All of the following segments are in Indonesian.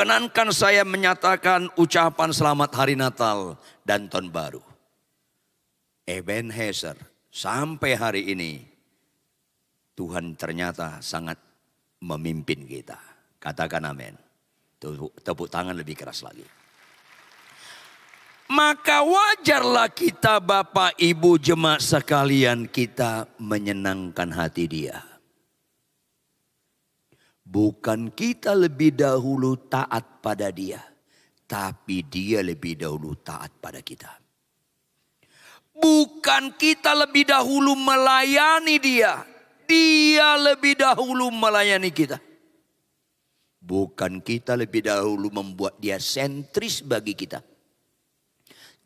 Perkenankan saya menyatakan ucapan selamat hari Natal dan Tahun Baru. Ebenezer, sampai hari ini Tuhan ternyata sangat memimpin kita. Katakan amin. Tepuk tangan lebih keras lagi. Maka wajarlah kita Bapak Ibu jemaat sekalian, kita menyenangkan hati Dia. Bukan kita lebih dahulu taat pada Dia, tapi Dia lebih dahulu taat pada kita. Bukan kita lebih dahulu melayani Dia, Dia lebih dahulu melayani kita. Bukan kita lebih dahulu membuat Dia sentris bagi kita,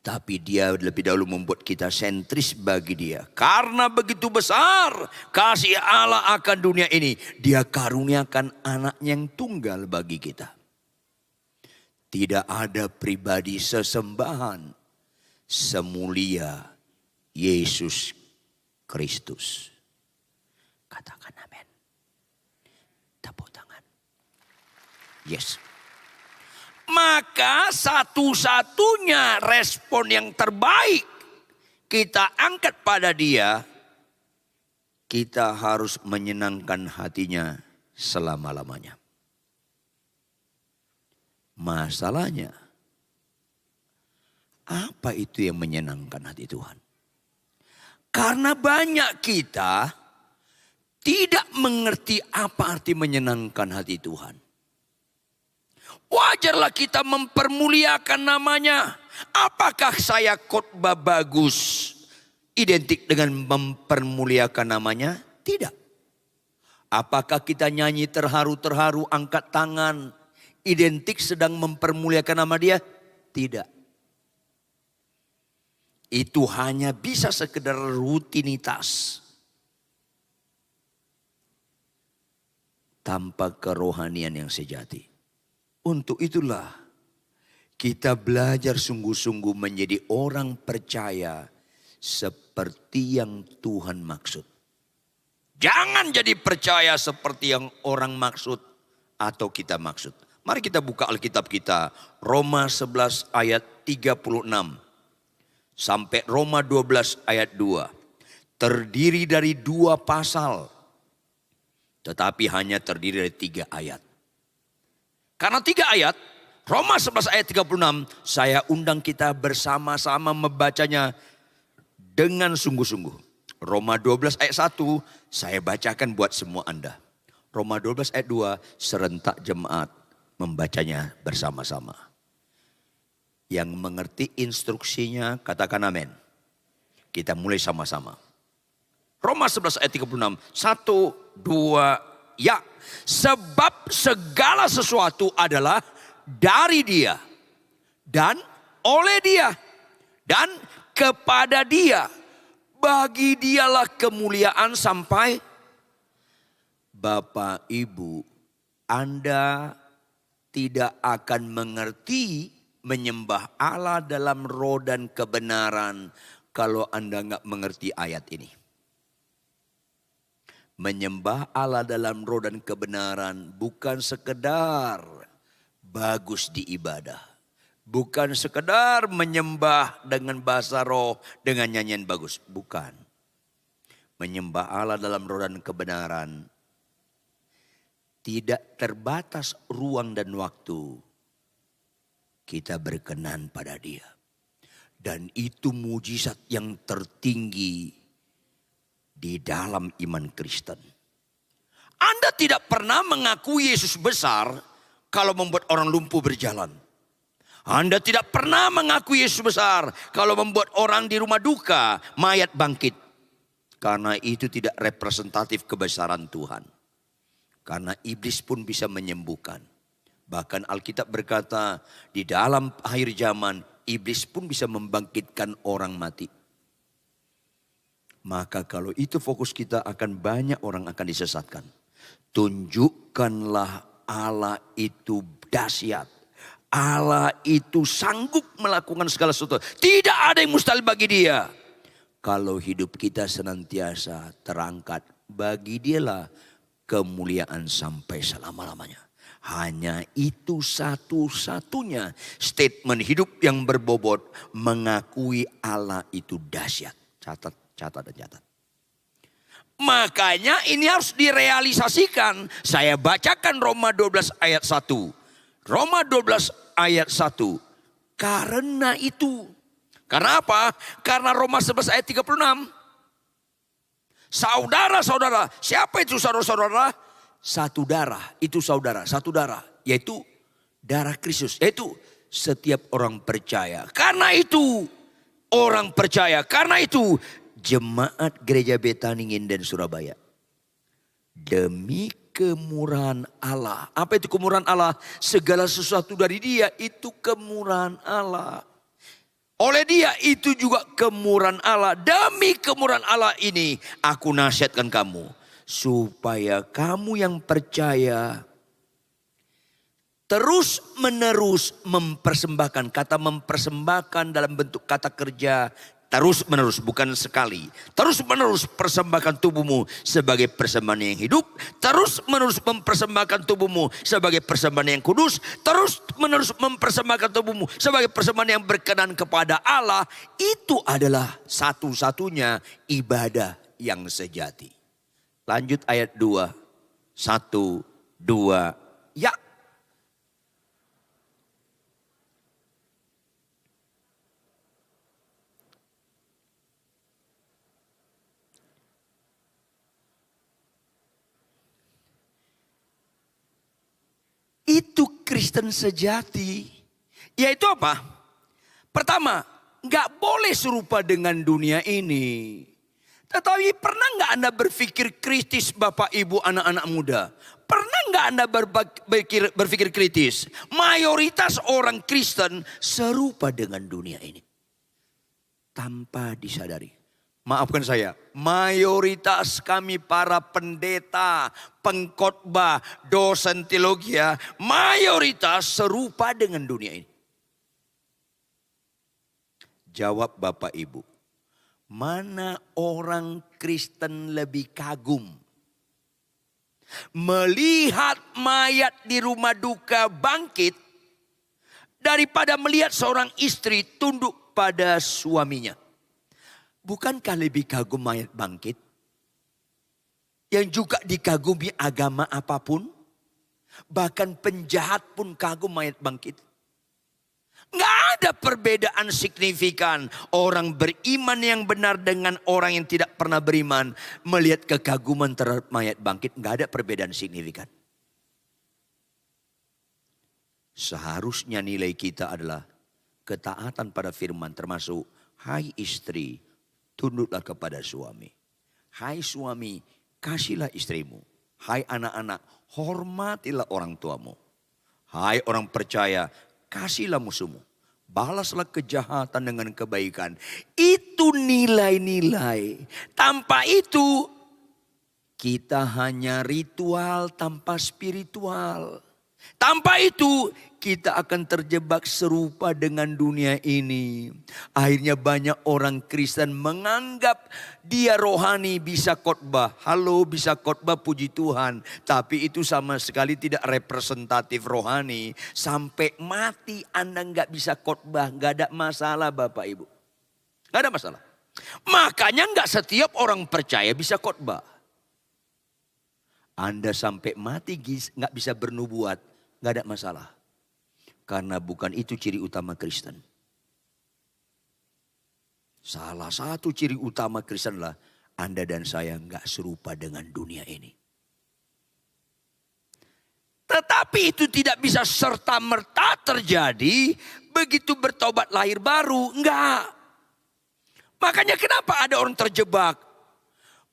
tapi Dia lebih dahulu membuat kita sentris bagi Dia. Karena begitu besar kasih Allah akan dunia ini, Dia karuniakan anaknya yang tunggal bagi kita. Tidak ada pribadi sesembahan semulia Yesus Kristus. Katakan amin. Tepuk tangan. Yes. Maka satu-satunya respon yang terbaik kita angkat pada Dia, kita harus menyenangkan hatinya selama-lamanya. Masalahnya, apa itu yang menyenangkan hati Tuhan? Karena banyak kita tidak mengerti apa arti menyenangkan hati Tuhan. Wajarlah kita mempermuliakan namanya. Apakah saya khotbah bagus identik dengan mempermuliakan namanya? Tidak. Apakah kita nyanyi terharu-terharu, angkat tangan, identik sedang mempermuliakan nama Dia? Tidak. Itu hanya bisa sekedar rutinitas. Tanpa kerohanian yang sejati. Untuk itulah kita belajar sungguh-sungguh menjadi orang percaya seperti yang Tuhan maksud. Jangan jadi percaya seperti yang orang maksud atau kita maksud. Mari kita buka Alkitab kita, Roma 11 ayat 36 sampai Roma 12 ayat 2. Terdiri dari 2 pasal, tetapi hanya terdiri dari 3 ayat. Karena 3 ayat, Roma 11 ayat 36, saya undang kita bersama-sama membacanya dengan sungguh-sungguh. Roma 12 ayat 1, saya bacakan buat semua Anda. Roma 12 ayat 2, serentak jemaat membacanya bersama-sama. Yang mengerti instruksinya, katakan amin. Kita mulai sama-sama. Roma 11 ayat 36, 1, 2, ya. Sebab segala sesuatu adalah dari Dia dan oleh Dia dan kepada Dia. Bagi Dialah kemuliaan sampai. Bapak Ibu, Anda tidak akan mengerti menyembah Allah dalam roh dan kebenaran kalau Anda nggak mengerti ayat ini. Menyembah Allah dalam roh dan kebenaran bukan sekedar bagus di ibadah. Bukan sekedar menyembah dengan bahasa roh, dengan nyanyian bagus. Bukan. Menyembah Allah dalam roh dan kebenaran tidak terbatas ruang dan waktu. Kita berkenan pada Dia. Dan itu mujizat yang tertinggi di dalam iman Kristen. Anda tidak pernah mengakui Yesus besar kalau membuat orang lumpuh berjalan. Anda tidak pernah mengakui Yesus besar kalau membuat orang di rumah duka mayat bangkit. Karena itu tidak representatif kebesaran Tuhan. Karena iblis pun bisa menyembuhkan. Bahkan Alkitab berkata di dalam akhir zaman iblis pun bisa membangkitkan orang mati. Maka kalau itu fokus kita, akan banyak orang akan disesatkan. Tunjukkanlah Allah itu dahsyat. Allah itu sanggup melakukan segala sesuatu. Tidak ada yang mustahil bagi Dia. Kalau hidup kita senantiasa terangkat, bagi Dialah kemuliaan sampai selama-lamanya. Hanya itu satu-satunya statement hidup yang berbobot mengakui Allah itu dahsyat. Catat, catat dan catat. Makanya ini harus direalisasikan. Saya bacakan Roma 12 ayat 1. Roma 12 ayat 1. Karena itu. Karena apa? Karena Roma 11 ayat 36. Saudara-saudara, siapa itu saudara-saudara? Satu darah, itu saudara, satu darah, yaitu darah Kristus, yaitu setiap orang percaya. Karena itu orang percaya, karena itu jemaat gereja Betani Nginden Surabaya. Demi kemurahan Allah. Apa itu kemurahan Allah? Segala sesuatu dari Dia itu kemurahan Allah. Oleh Dia itu juga kemurahan Allah. Demi kemurahan Allah ini aku nasihatkan kamu. Supaya kamu yang percaya terus menerus mempersembahkan. Kata mempersembahkan dalam bentuk kata kerja terus menerus, bukan sekali. Terus menerus persembahkan tubuhmu sebagai persembahan yang hidup. Terus menerus mempersembahkan tubuhmu sebagai persembahan yang kudus. Terus menerus mempersembahkan tubuhmu sebagai persembahan yang berkenan kepada Allah. Itu adalah satu-satunya ibadah yang sejati. Lanjut ayat 2. 1, 2, ya. Itu Kristen sejati. Yaitu apa? Pertama, gak boleh serupa dengan dunia ini. Tetapi pernah nggak Anda berpikir kritis Bapak Ibu anak-anak muda? Pernah nggak Anda berpikir kritis? Mayoritas orang Kristen serupa dengan dunia ini. Tanpa disadari. Maafkan saya, mayoritas kami para pendeta, pengkhotbah, dosen teologi, mayoritas serupa dengan dunia ini. Jawab Bapak Ibu. Mana orang Kristen lebih kagum? Melihat mayat di rumah duka bangkit daripada melihat seorang istri tunduk pada suaminya. Bukankah lebih kagum mayat bangkit? Yang juga dikagumi agama apapun? Bahkan penjahat pun kagum mayat bangkit. Nggak ada perbedaan signifikan orang beriman yang benar dengan orang yang tidak pernah beriman. Melihat kekaguman terhadap mayat bangkit, nggak ada perbedaan signifikan. Seharusnya nilai kita adalah ketaatan pada firman, termasuk hai istri, tunduklah kepada suami. Hai suami, kasihlah istrimu. Hai anak-anak, hormatilah orang tuamu. Hai orang percaya, kasihlah musuhmu. Balaslah kejahatan dengan kebaikan. Itu nilai-nilai. Tanpa itu kita hanya ritual tanpa spiritual. Tanpa itu kita akan terjebak serupa dengan dunia ini. Akhirnya banyak orang Kristen menganggap dia rohani, bisa khotbah. Halo, bisa khotbah, puji Tuhan. Tapi itu sama sekali tidak representatif rohani. Sampai mati Anda nggak bisa khotbah, nggak ada masalah Bapak Ibu. Nggak ada masalah. Makanya nggak setiap orang percaya bisa khotbah. Anda sampai mati nggak bisa bernubuat, nggak ada masalah. Karena bukan itu ciri utama Kristen. Salah satu ciri utama Kristen adalah Anda dan saya nggak serupa dengan dunia ini. Tetapi itu tidak bisa serta-merta terjadi begitu bertobat lahir baru. Enggak. Makanya kenapa ada orang terjebak.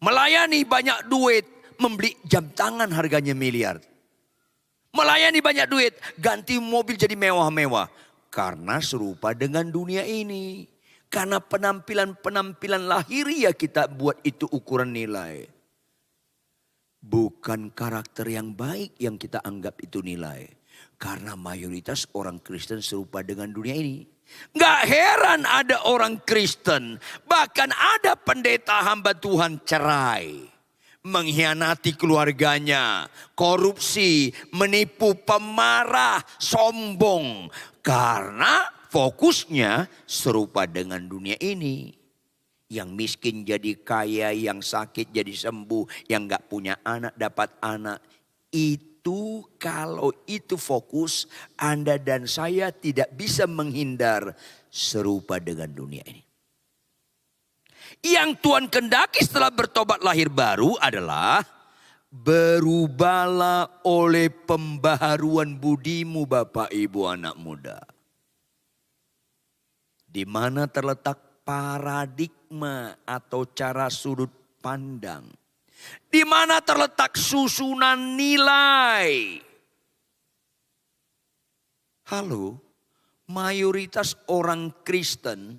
Melayani banyak duit, membeli jam tangan harganya miliar. Melayani banyak duit, ganti mobil jadi mewah-mewah. Karena serupa dengan dunia ini. Karena penampilan-penampilan lahiriah kita buat itu ukuran nilai. Bukan karakter yang baik yang kita anggap itu nilai. Karena mayoritas orang Kristen serupa dengan dunia ini. Gak heran ada orang Kristen, bahkan ada pendeta hamba Tuhan cerai. mengkhianati keluarganya, korupsi, menipu, pemarah, sombong. Karena fokusnya serupa dengan dunia ini. Yang miskin jadi kaya, yang sakit jadi sembuh, yang gak punya anak dapat anak. Itu kalau itu fokus, Anda dan saya tidak bisa menghindar serupa dengan dunia ini. Yang Tuhan kehendaki setelah bertobat lahir baru adalah berubahlah oleh pembaharuan budimu Bapak Ibu anak muda. Di mana terletak paradigma atau cara sudut pandang. Di mana terletak susunan nilai. Halo, mayoritas orang Kristen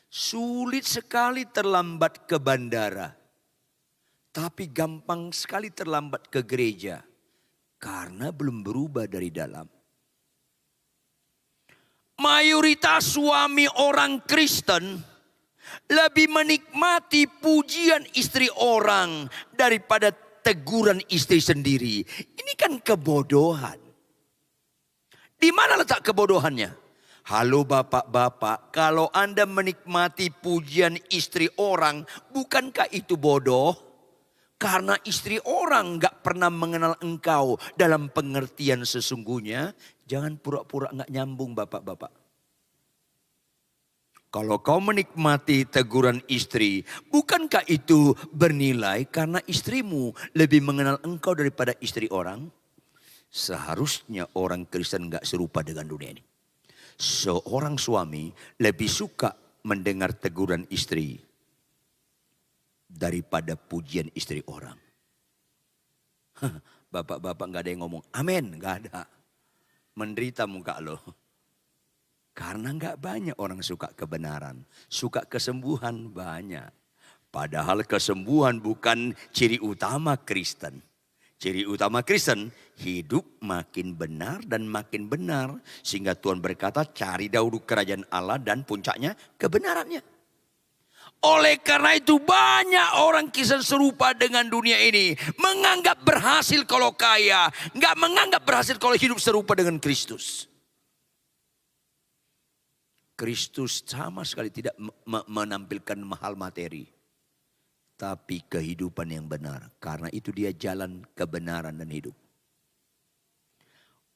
sulit sekali terlambat ke bandara. Tapi gampang sekali terlambat ke gereja. Karena belum berubah dari dalam. Mayoritas suami orang Kristen lebih menikmati pujian istri orang daripada teguran istri sendiri. Ini kan kebodohan. Di mana letak kebodohannya? Halo bapak-bapak, kalau Anda menikmati pujian istri orang, bukankah itu bodoh? Karena istri orang gak pernah mengenal engkau dalam pengertian sesungguhnya. Jangan pura-pura gak nyambung bapak-bapak. Kalau kau menikmati teguran istri, bukankah itu bernilai karena istrimu lebih mengenal engkau daripada istri orang? Seharusnya orang Kristen gak serupa dengan dunia ini. Seorang suami lebih suka mendengar teguran istri daripada pujian istri orang. Bapak-bapak gak ada yang ngomong amin, gak ada. Menderita muka lo. Karena gak banyak orang suka kebenaran. Suka kesembuhan banyak. Padahal kesembuhan bukan ciri utama Kristen. Ciri utama Kristen hidup makin benar dan makin benar. Sehingga Tuhan berkata cari dahulu kerajaan Allah dan puncaknya kebenarannya. Oleh karena itu banyak orang Kristen serupa dengan dunia ini. Menganggap berhasil kalau kaya. Gak menganggap berhasil kalau hidup serupa dengan Kristus. Kristus sama sekali tidak menampilkan mahal materi. Tapi kehidupan yang benar. Karena itu dia jalan kebenaran dan hidup.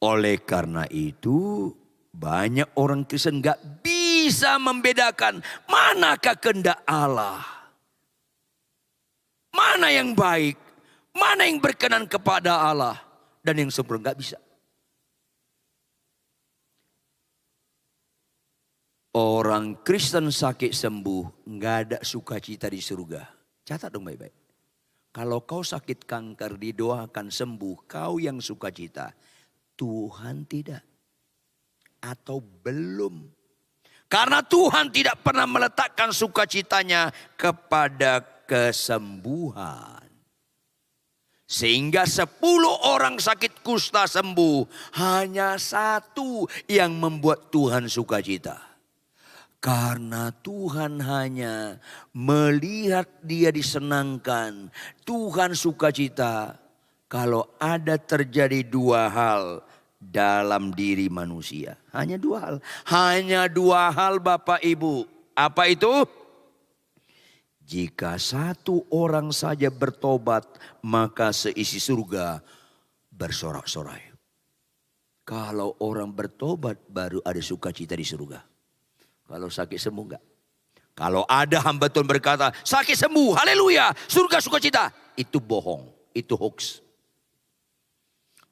Oleh karena itu banyak orang Kristen gak bisa membedakan manakah kehendak Allah. Mana yang baik, mana yang berkenan kepada Allah. Dan yang sempurna gak bisa. Orang Kristen sakit sembuh gak ada sukacita di surga. Catat dong baik-baik. Kalau kau sakit kanker didoakan sembuh, kau yang sukacita. Tuhan tidak. Atau belum. Karena Tuhan tidak pernah meletakkan sukacitanya kepada kesembuhan. Sehingga 10 orang sakit kusta sembuh. Hanya 1 yang membuat Tuhan sukacita. Karena Tuhan hanya melihat dia disenangkan. Tuhan sukacita kalau ada terjadi 2 hal dalam diri manusia. Hanya 2 hal. Hanya 2 hal Bapak Ibu. Apa itu? Jika 1 orang saja bertobat, maka seisi surga bersorak-sorai. Kalau orang bertobat baru ada sukacita di surga. Kalau sakit sembuh enggak. Kalau ada hamba Tuhan berkata sakit sembuh, haleluya, surga sukacita. Itu bohong, itu hoax.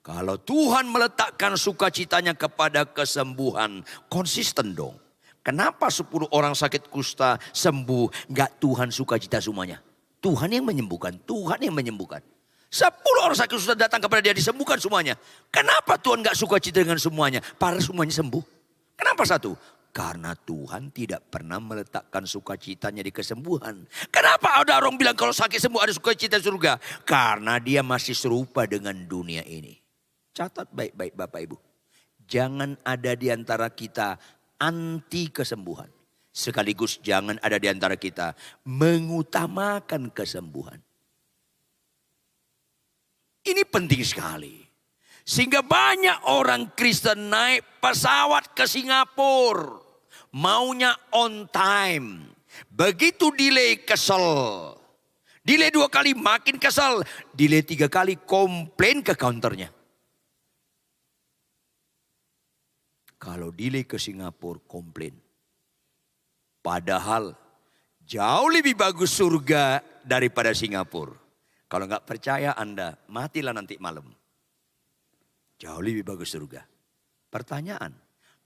Kalau Tuhan meletakkan sukacitanya kepada kesembuhan, konsisten dong. Kenapa 10 orang sakit kusta sembuh, enggak Tuhan sukacita semuanya. Tuhan yang menyembuhkan, Tuhan yang menyembuhkan. 10 orang sakit kusta datang kepada dia disembuhkan semuanya. Kenapa Tuhan enggak sukacita dengan semuanya? Padahal semuanya sembuh. Kenapa 1? Karena Tuhan tidak pernah meletakkan sukacitanya di kesembuhan. Kenapa ada orang bilang kalau sakit sembuh ada sukacita surga? Karena dia masih serupa dengan dunia ini. Catat baik-baik Bapak Ibu. Jangan ada di antara kita anti kesembuhan. Sekaligus jangan ada di antara kita mengutamakan kesembuhan. Ini penting sekali. Sehingga banyak orang Kristen naik pesawat ke Singapura. Maunya on time. Begitu delay kesel. Delay 2 kali makin kesel. Delay 3 kali komplain ke counternya. Kalau delay ke Singapura komplain. Padahal jauh lebih bagus surga daripada Singapura. Kalau nggak percaya Anda, matilah nanti malam. Jauh lebih bagus surga. Pertanyaan,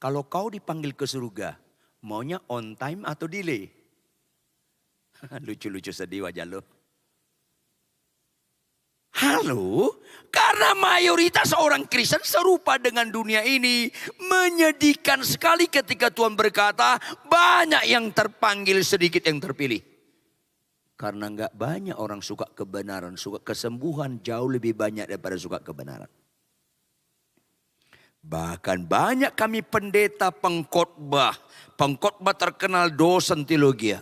kalau kau dipanggil ke surga, maunya on time atau delay? Lucu-lucu sedih wajah lo. Halo, karena mayoritas orang Kristen serupa dengan dunia ini. Menyedihkan sekali ketika Tuhan berkata, banyak yang terpanggil, sedikit yang terpilih. Karena nggak banyak orang suka kebenaran, suka kesembuhan jauh lebih banyak daripada suka kebenaran. Bahkan banyak kami pendeta pengkhotbah terkenal dosen teologi,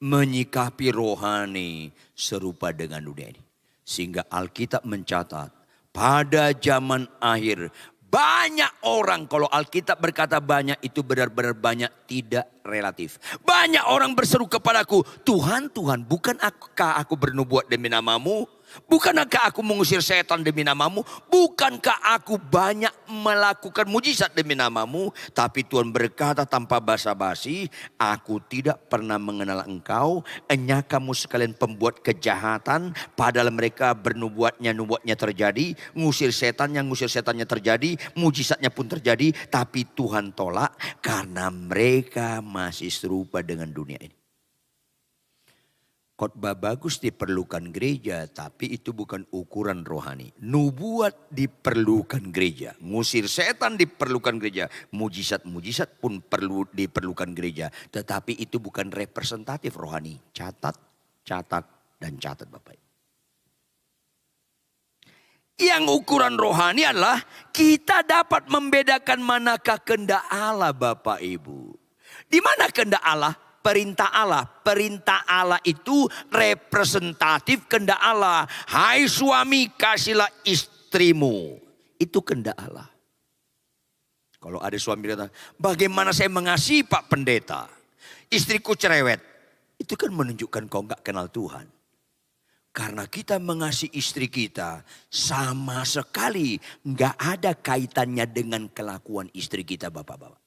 menyikapi rohani serupa dengan dunia ini. Sehingga Alkitab mencatat pada zaman akhir banyak orang, kalau Alkitab berkata banyak itu benar-benar banyak, tidak relatif. Banyak orang berseru kepadaku, Tuhan, Tuhan, bukankah aku bernubuat demi namamu? Bukankah aku mengusir setan demi namamu? Bukankah aku banyak melakukan mujizat demi namamu? Tapi Tuhan berkata tanpa basa-basi, aku tidak pernah mengenal engkau. Enyah kamu sekalian pembuat kejahatan. Padahal mereka bernubuatnya terjadi. Ngusir setannya terjadi. Mujizatnya pun terjadi. Tapi Tuhan tolak karena mereka masih serupa dengan dunia ini. Khotbah bagus diperlukan gereja, tapi itu bukan ukuran rohani. Nubuat diperlukan gereja, ngusir setan diperlukan gereja, mujizat pun diperlukan gereja. Tetapi itu bukan representatif rohani. Catat, dan catat Bapak. Yang ukuran rohani adalah kita dapat membedakan manakah kehendak Allah Bapak Ibu. Di mana kehendak Allah? Perintah Allah. Perintah Allah itu representatif kehendak Allah. Hai suami, kasihlah istrimu. Itu kehendak Allah. Kalau ada suami kata, bagaimana saya mengasihi Pak Pendeta? Istriku cerewet. Itu kan menunjukkan kau nggak kenal Tuhan. Karena kita mengasihi istri kita sama sekali nggak ada kaitannya dengan kelakuan istri kita Bapak-bapak.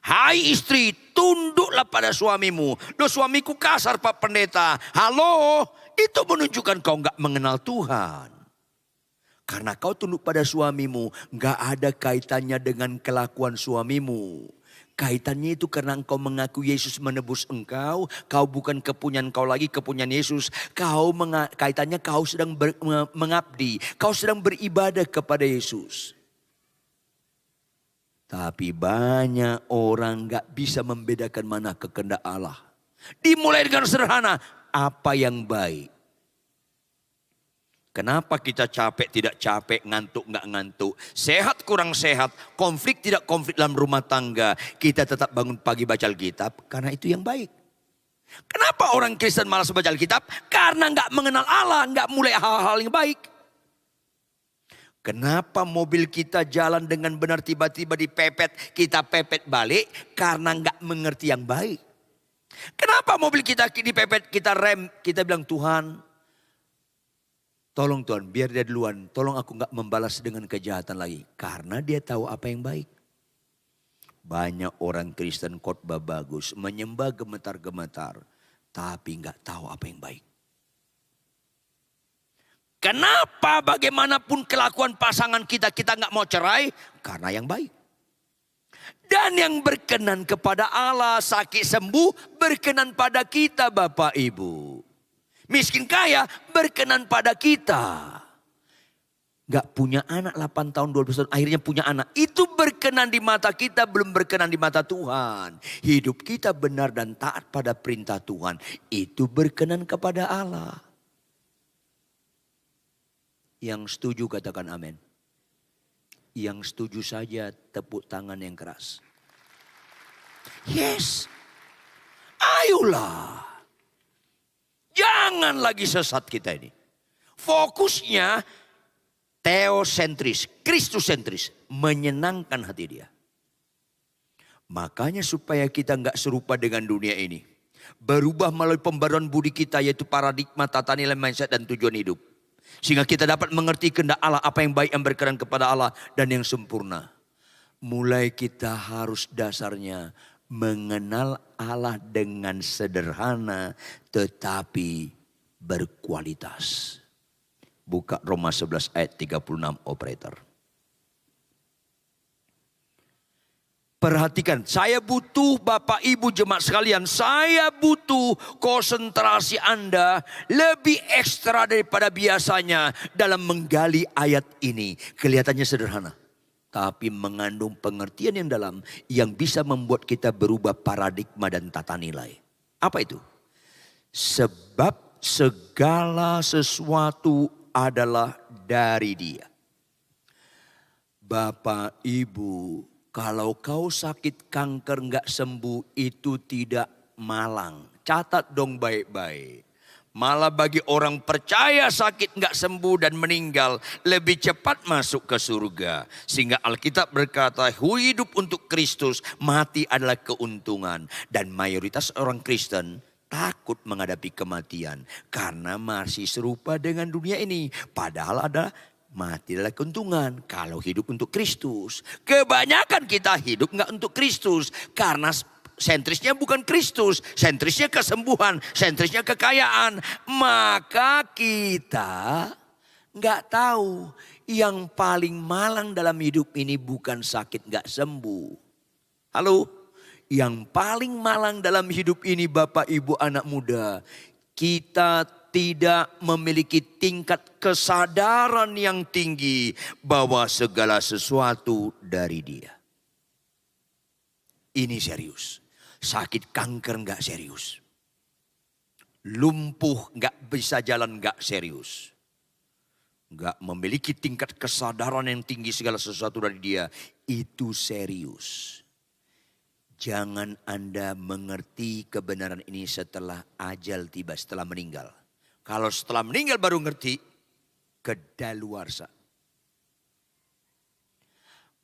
Hai istri, tunduklah pada suamimu. Loh suamiku kasar Pak Pendeta. Halo, itu menunjukkan kau nggak mengenal Tuhan. Karena kau tunduk pada suamimu, nggak ada kaitannya dengan kelakuan suamimu. Kaitannya itu karena engkau mengaku Yesus menebus engkau. Kau bukan kepunyaan kau lagi, kepunyaan Yesus. Kaitannya kau sedang mengabdi. Kau sedang beribadah kepada Yesus. Tapi banyak orang gak bisa membedakan mana kehendak Allah. Dimulai dengan sederhana, apa yang baik. Kenapa kita capek tidak capek, ngantuk gak ngantuk, sehat kurang sehat, konflik tidak konflik dalam rumah tangga. Kita tetap bangun pagi baca Alkitab karena itu yang baik. Kenapa orang Kristen malas baca Alkitab? Karena gak mengenal Allah, gak mulai hal-hal yang baik. Kenapa mobil kita jalan dengan benar tiba-tiba dipepet, kita pepet balik karena nggak mengerti yang baik. Kenapa mobil kita dipepet, kita rem, kita bilang Tuhan, tolong Tuhan biar dia duluan, tolong aku nggak membalas dengan kejahatan lagi. Karena dia tahu apa yang baik. Banyak orang Kristen khotbah bagus, menyembah gemetar-gemetar, tapi nggak tahu apa yang baik. Kenapa bagaimanapun kelakuan pasangan kita nggak mau cerai? Karena yang baik. Dan yang berkenan kepada Allah, sakit sembuh, berkenan pada kita Bapak Ibu. Miskin kaya, berkenan pada kita. Gak punya anak 8 tahun, 12 tahun, akhirnya punya anak. Itu berkenan di mata kita, belum berkenan di mata Tuhan. Hidup kita benar dan taat pada perintah Tuhan. Itu berkenan kepada Allah. Yang setuju katakan amin. Yang setuju saja tepuk tangan yang keras. Yes. Ayolah. Jangan lagi sesat kita ini. Fokusnya teosentris, Kristusentris, menyenangkan hati dia. Makanya supaya kita nggak serupa dengan dunia ini, berubah melalui pembaruan budi kita, yaitu paradigma, tata nilai, mindset, dan tujuan hidup. Sehingga kita dapat mengerti kehendak Allah, apa yang baik, yang berkenan kepada Allah, dan yang sempurna. Mulai kita harus dasarnya mengenal Allah dengan sederhana tetapi berkualitas. Buka Roma 11 ayat 36 operator. Perhatikan, saya butuh Bapak Ibu jemaat sekalian, saya butuh konsentrasi Anda lebih ekstra daripada biasanya dalam menggali ayat ini. Kelihatannya sederhana, tapi mengandung pengertian yang dalam yang bisa membuat kita berubah paradigma dan tata nilai. Apa itu? Sebab segala sesuatu adalah dari Dia. Bapak Ibu, kalau kau sakit kanker nggak sembuh itu tidak malang. Catat dong baik-baik. Malah bagi orang percaya sakit nggak sembuh dan meninggal lebih cepat masuk ke surga. Sehingga Alkitab berkata hidup untuk Kristus, mati adalah keuntungan. Dan mayoritas orang Kristen takut menghadapi kematian karena masih serupa dengan dunia ini. Padahal ada mati adalah keuntungan kalau hidup untuk Kristus. Kebanyakan kita hidup nggak untuk Kristus karena sentrisnya bukan Kristus, sentrisnya kesembuhan, sentrisnya kekayaan. Maka kita nggak tahu yang paling malang dalam hidup ini bukan sakit nggak sembuh. Halo, yang paling malang dalam hidup ini Bapak Ibu anak muda, kita tidak memiliki tingkat kesadaran yang tinggi bahwa segala sesuatu dari Dia. Ini serius. Sakit kanker nggak serius. Lumpuh nggak bisa jalan nggak serius. Nggak memiliki tingkat kesadaran yang tinggi segala sesuatu dari Dia. Itu serius. Jangan Anda mengerti kebenaran ini setelah ajal tiba, setelah meninggal. Kalau setelah meninggal baru ngerti, kedaluarsa.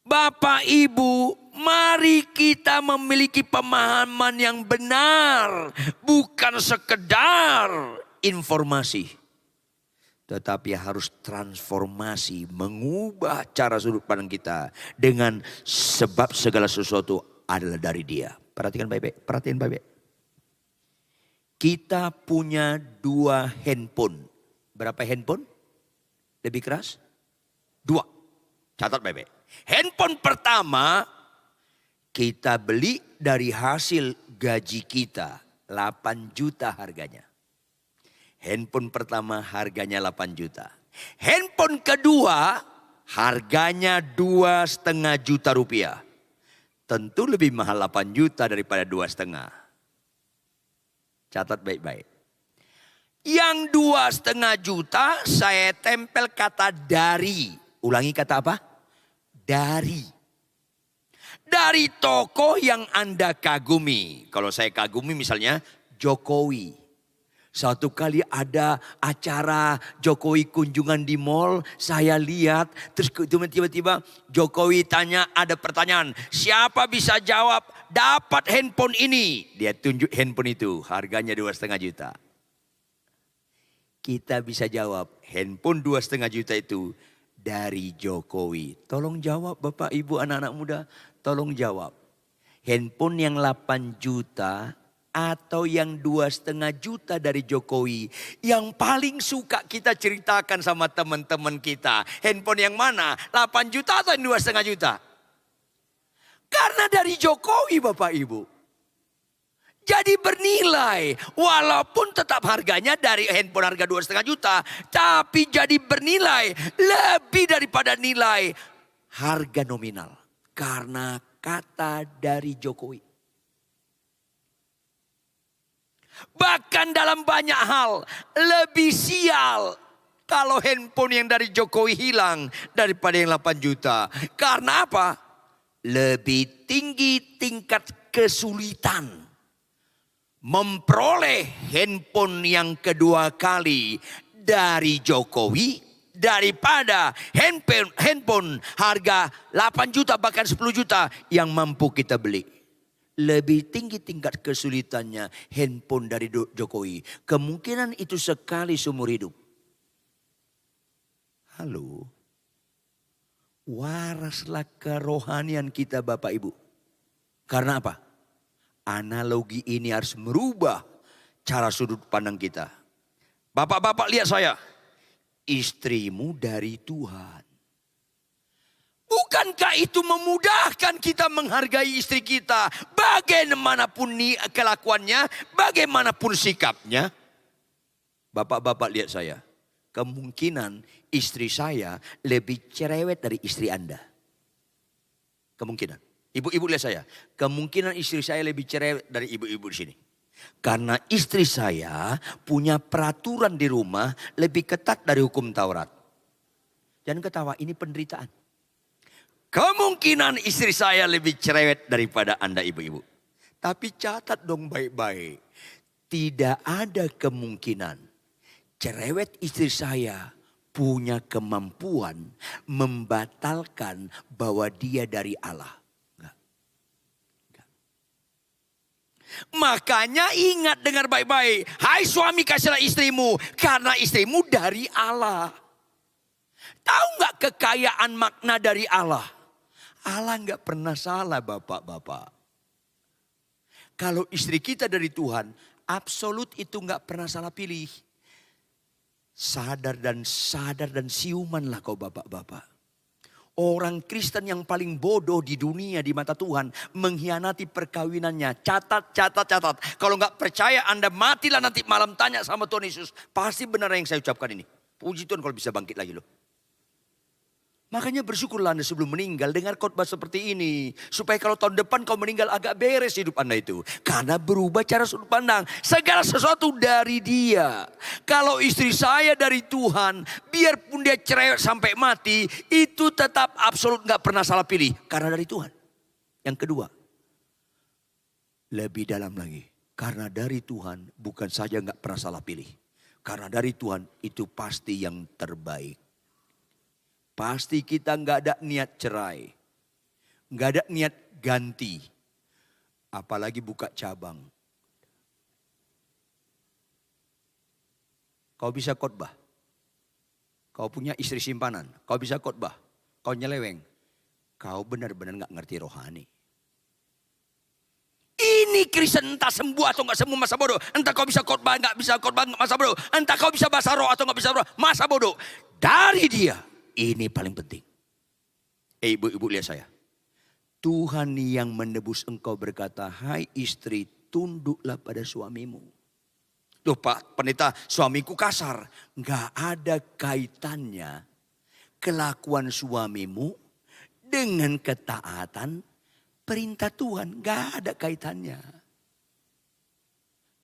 Bapak Ibu, mari kita memiliki pemahaman yang benar. Bukan sekedar informasi. Tetapi harus transformasi, mengubah cara sudut pandang kita. Dengan sebab segala sesuatu adalah dari Dia. Perhatikan baik-baik, perhatikan baik-baik. Kita punya 2 handphone. Berapa handphone? Lebih keras? 2. Catat baik-baik. Handphone pertama kita beli dari hasil gaji kita. 8 juta harganya. Handphone pertama harganya 8 juta. Handphone kedua harganya 2,5 juta rupiah. Tentu lebih mahal 8 juta daripada 2,5. Catat baik-baik. Yang 2,5 juta saya tempel kata dari. Ulangi kata apa? Dari. Dari tokoh yang Anda kagumi. Kalau saya kagumi misalnya Jokowi. Suatu kali ada acara Jokowi kunjungan di mall, saya lihat, terus tiba-tiba Jokowi tanya, ada pertanyaan, siapa bisa jawab dapat handphone ini? Dia tunjuk handphone itu, harganya 2,5 juta. Kita bisa jawab, handphone 2,5 juta itu dari Jokowi. Tolong jawab Bapak Ibu anak-anak muda, tolong jawab. Handphone yang 8 juta atau yang 2,5 juta dari Jokowi. Yang paling suka kita ceritakan sama teman-teman kita. Handphone yang mana? 8 juta atau yang 2,5 juta? Karena dari Jokowi Bapak Ibu. Jadi bernilai. Walaupun tetap harganya dari handphone harga 2,5 juta. Tapi jadi bernilai lebih daripada nilai harga nominal. Karena kata dari Jokowi. Bahkan dalam banyak hal lebih sial kalau handphone yang dari Jokowi hilang daripada yang 8 juta. Karena apa? Lebih tinggi tingkat kesulitan memperoleh handphone yang kedua kali dari Jokowi daripada handphone harga 8 juta bahkan 10 juta yang mampu kita beli. Lebih tinggi tingkat kesulitannya handphone dari Jokowi. Kemungkinan itu sekali seumur hidup. Halo. Waraslah kerohanian kita Bapak Ibu. Karena apa? Analogi ini harus merubah cara sudut pandang kita. Bapak-bapak lihat saya. Istrimu dari Tuhan. Bukankah itu memudahkan kita menghargai istri kita? Bagaimanapun kelakuannya, bagaimanapun sikapnya. Bapak-bapak lihat saya. Kemungkinan istri saya lebih cerewet dari istri Anda. Kemungkinan. Ibu-ibu lihat saya. Kemungkinan istri saya lebih cerewet dari ibu-ibu di sini. Karena istri saya punya peraturan di rumah lebih ketat dari hukum Taurat. Jangan ketawa, ini penderitaan. Kemungkinan istri saya lebih cerewet daripada Anda ibu-ibu. Tapi catat dong baik-baik. Tidak ada kemungkinan cerewet istri saya punya kemampuan membatalkan bahwa dia dari Allah. Makanya ingat dengar baik-baik. Hai suami, kasihlah istrimu. Karena istrimu dari Allah. Tahu gak kekayaan makna dari Allah? Allah gak pernah salah bapak-bapak. Kalau istri kita dari Tuhan, absolut itu gak pernah salah pilih. Sadar dan siuman lah kau bapak-bapak. Orang Kristen yang paling bodoh di dunia di mata Tuhan mengkhianati perkawinannya. Catat. Kalau nggak percaya Anda matilah nanti malam tanya sama Tuhan Yesus. Pasti benar yang saya ucapkan ini. Puji Tuhan kalau bisa bangkit lagi loh. Makanya bersyukurlah Anda sebelum meninggal dengar khotbah seperti ini. Supaya kalau tahun depan kau meninggal agak beres hidup Anda itu. Karena berubah cara sudut pandang. Segala sesuatu dari Dia. Kalau istri saya dari Tuhan. Biarpun dia cerewet sampai mati. Itu tetap absolut gak pernah salah pilih. Karena dari Tuhan. Yang kedua. Lebih dalam lagi. Karena dari Tuhan bukan saja gak pernah salah pilih. Karena dari Tuhan itu pasti yang terbaik. Pasti kita nggak ada niat cerai. Nggak ada niat ganti. Apalagi buka cabang. Kau bisa khotbah. Kau punya istri simpanan. Kau bisa khotbah. Kau nyeleweng. Kau benar-benar nggak ngerti rohani. Ini Kristen entah sembuh atau nggak sembuh masa bodoh. Entah kau bisa khotbah nggak bisa khotbah masa bodoh. Entah kau bisa bahasa roh atau nggak bisa roh masa bodoh. Dari Dia. Ini paling penting. Ibu-ibu lihat saya. Tuhan yang menebus engkau berkata, hai istri tunduklah pada suamimu. Loh Pak Pendeta, suamiku kasar. Gak ada kaitannya kelakuan suamimu dengan ketaatan perintah Tuhan. Gak ada kaitannya.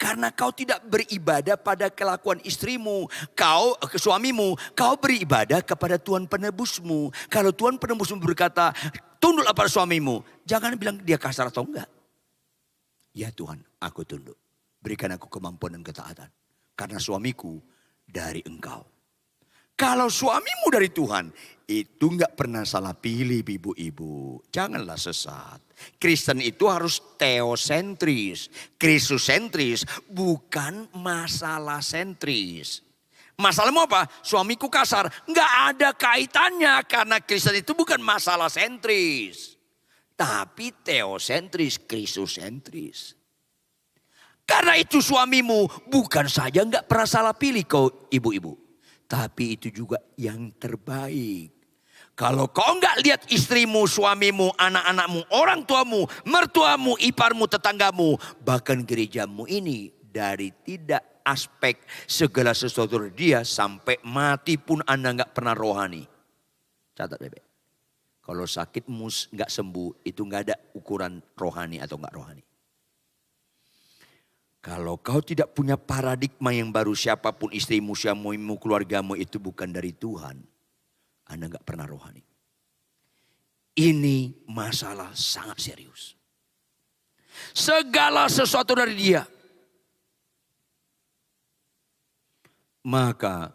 Karena kau tidak beribadah pada kelakuan istrimu, suamimu, kau beribadah kepada Tuhan penebusmu. Kalau Tuhan penebusmu berkata, tunduklah pada suamimu, jangan bilang dia kasar atau enggak. Ya Tuhan, aku tunduk. Berikan aku kemampuan dan ketaatan. Karena suamiku dari Engkau. Kalau suamimu dari Tuhan, itu enggak pernah salah pilih ibu-ibu. Janganlah sesat. Kristen itu harus teosentris, kristusentris, bukan masalah sentris. Masalahmu apa? Suamiku kasar. Enggak ada kaitannya karena Kristen itu bukan masalah sentris. Tapi teosentris, kristusentris. Karena itu suamimu bukan saja enggak pernah salah pilih kau ibu-ibu. Tapi itu juga yang terbaik. Kalau kau enggak lihat istrimu, suamimu, anak-anakmu, orang tuamu, mertuamu, iparmu, tetanggamu. Bahkan gerejamu ini dari tidak aspek segala sesuatu dari dia sampai mati pun Anda enggak pernah rohani. Catat baik-baik. Kalau sakitmu enggak sembuh itu enggak ada ukuran rohani atau enggak rohani. Kalau kau tidak punya paradigma yang baru siapapun istrimu, suamimu, keluargamu itu bukan dari Tuhan. Anda enggak pernah rohani. Ini masalah sangat serius. Segala sesuatu dari Dia. Maka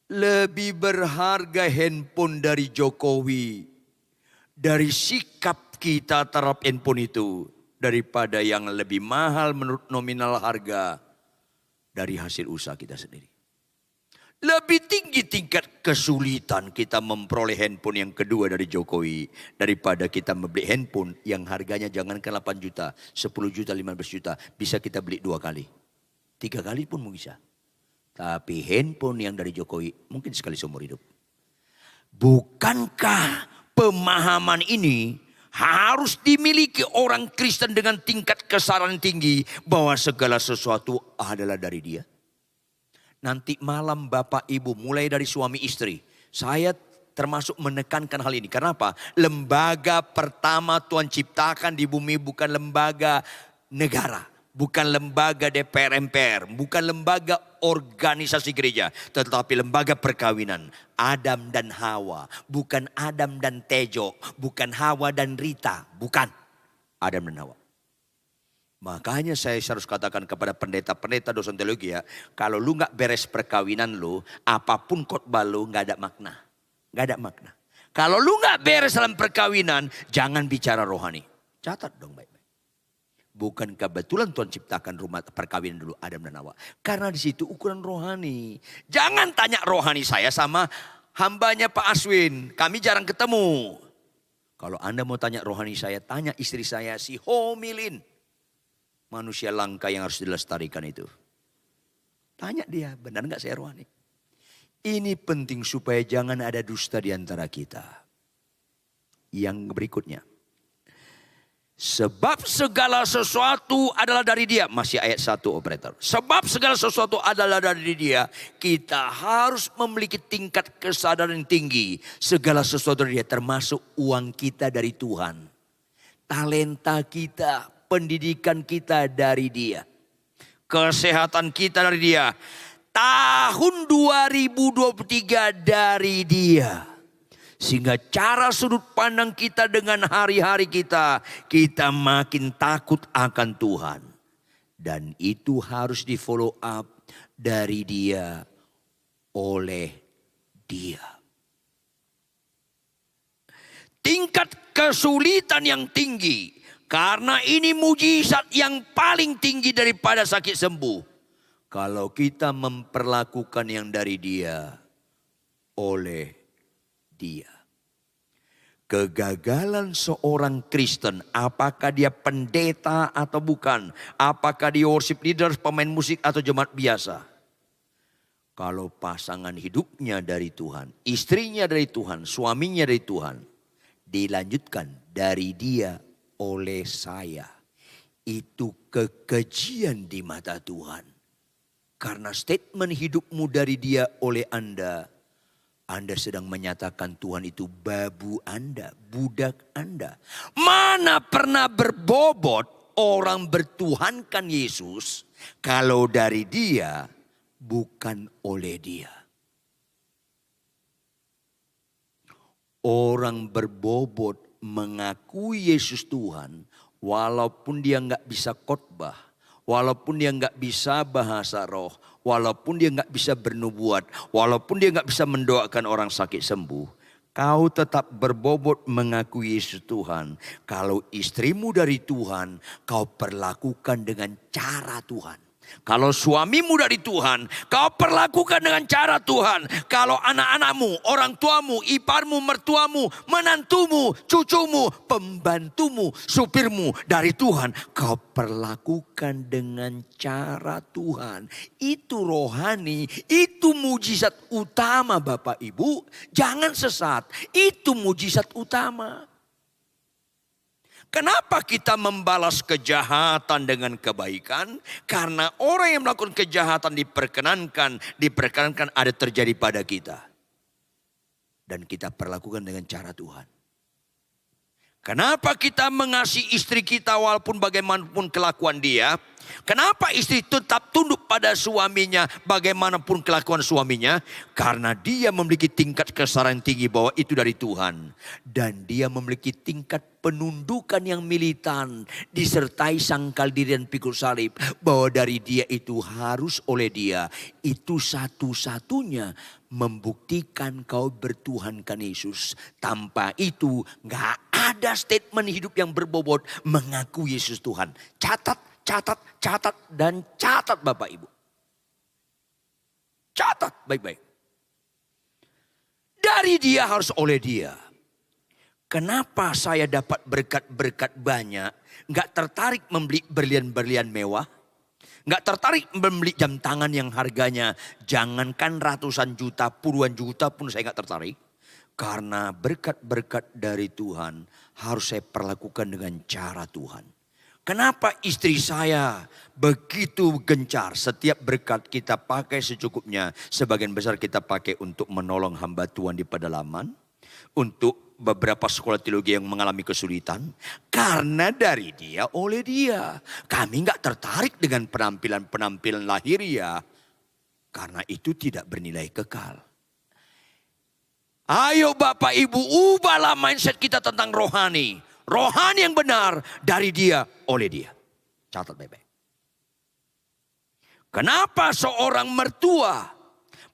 Lebih berharga handphone dari Jokowi, dari sikap kita terhadap handphone itu, daripada yang lebih mahal menurut nominal harga dari hasil usaha kita sendiri. Lebih tinggi tingkat kesulitan kita memperoleh handphone yang kedua dari Jokowi daripada kita membeli handphone yang harganya jangankan 8 juta, 10 juta, 15 juta. Bisa kita beli 2 kali, 3 kali pun bisa. Tapi handphone yang dari Jokowi mungkin sekali seumur hidup. Bukankah pemahaman ini harus dimiliki orang Kristen dengan tingkat kesadaran tinggi bahwa segala sesuatu adalah dari Dia? Nanti malam Bapak Ibu mulai dari suami istri, saya termasuk menekankan hal ini. Kenapa? Lembaga pertama Tuhan ciptakan di bumi bukan lembaga negara, bukan lembaga DPR MPR, bukan lembaga organisasi gereja, tetapi lembaga perkawinan. Adam dan Hawa, bukan Adam dan Tejo, bukan Hawa dan Rita, bukan Adam dan Hawa. Makanya saya harus katakan kepada pendeta-pendeta dosen teologi ya, kalau lu gak beres perkawinan lu, apapun khotbah lu gak ada makna. Gak ada makna. Kalau lu gak beres dalam perkawinan, jangan bicara rohani. Catat dong baik-baik. Bukan kebetulan Tuhan ciptakan rumah perkawinan dulu Adam dan Hawa. Karena di situ ukuran rohani. Jangan tanya rohani saya sama hambanya Pak Aswin. Kami jarang ketemu. Kalau Anda mau tanya rohani saya, tanya istri saya si Homilin. Manusia langka yang harus dilestarikan itu. Tanya dia, benar gak saya rohani? Ini penting supaya jangan ada dusta di antara kita. Yang berikutnya. Sebab segala sesuatu adalah dari Dia. Masih ayat 1 operator. Sebab segala sesuatu adalah dari Dia. Kita harus memiliki tingkat kesadaran yang tinggi. Segala sesuatu dari Dia, termasuk uang kita dari Tuhan. Talenta kita, pendidikan kita dari Dia. Kesehatan kita dari Dia. Tahun 2023 dari Dia. Sehingga cara sudut pandang kita dengan hari-hari kita, kita makin takut akan Tuhan. Dan itu harus di follow up dari Dia, oleh Dia. Tingkat kesulitan yang tinggi, karena ini mujizat yang paling tinggi daripada sakit sembuh. Kalau kita memperlakukan yang dari Dia, oleh Dia. Kegagalan seorang Kristen, apakah dia pendeta atau bukan, apakah dia worship leader, pemain musik atau jemaat biasa. Kalau pasangan hidupnya dari Tuhan, istrinya dari Tuhan, suaminya dari Tuhan, dilanjutkan dari Dia, oleh saya. Itu kekejian di mata Tuhan. Karena statement hidupmu dari Dia, oleh Anda sedang menyatakan Tuhan itu babu Anda, budak Anda. Mana pernah berbobot orang bertuhankan Yesus kalau dari Dia, bukan oleh Dia. Orang berbobot mengakui Yesus Tuhan walaupun dia nggak bisa khotbah, walaupun dia nggak bisa bahasa roh, walaupun dia nggak bisa bernubuat, walaupun dia nggak bisa mendoakan orang sakit sembuh, kau tetap berbobot mengakui Yesus Tuhan. Kalau istrimu dari Tuhan, kau perlakukan dengan cara Tuhan. Kalau suamimu dari Tuhan, kau perlakukan dengan cara Tuhan. Kalau anak-anakmu, orang tuamu, iparmu, mertuamu, menantumu, cucumu, pembantumu, supirmu dari Tuhan, kau perlakukan dengan cara Tuhan. Itu rohani, itu mujizat utama Bapak Ibu. Jangan sesat, itu mujizat utama. Kenapa kita membalas kejahatan dengan kebaikan? Karena orang yang melakukan kejahatan diperkenankan ada terjadi pada kita. Dan kita perlakukan dengan cara Tuhan. Kenapa kita mengasihi istri kita walaupun bagaimanapun kelakuan dia? Kenapa istri tetap tunduk pada suaminya bagaimanapun kelakuan suaminya? Karena dia memiliki tingkat kesabaran tinggi bahwa itu dari Tuhan. Dan dia memiliki tingkat penundukan yang militan disertai sangkal diri dan pikul salib. Bahwa dari dia itu harus oleh dia. Itu satu-satunya membuktikan kau bertuhankan Yesus. Tanpa itu gak ada statement hidup yang berbobot mengaku Yesus Tuhan. Catat, dan catat Bapak Ibu. Catat baik-baik. Dari dia harus oleh dia. Kenapa saya dapat berkat-berkat banyak? Gak tertarik membeli berlian-berlian mewah. Gak tertarik membeli jam tangan yang harganya jangankan ratusan juta, puluhan juta pun saya gak tertarik. Karena berkat-berkat dari Tuhan harus saya perlakukan dengan cara Tuhan. Kenapa istri saya begitu gencar? Setiap berkat kita pakai secukupnya. Sebagian besar kita pakai untuk menolong hamba Tuhan di pedalaman. Untuk beberapa sekolah teologi yang mengalami kesulitan. Karena dari dia, oleh dia. Kami gak tertarik dengan penampilan-penampilan lahiriah. Karena itu tidak bernilai kekal. Ayo Bapak Ibu, ubahlah mindset kita tentang rohani. Rohani yang benar dari dia, oleh dia. Catat baik-baik. Kenapa seorang mertua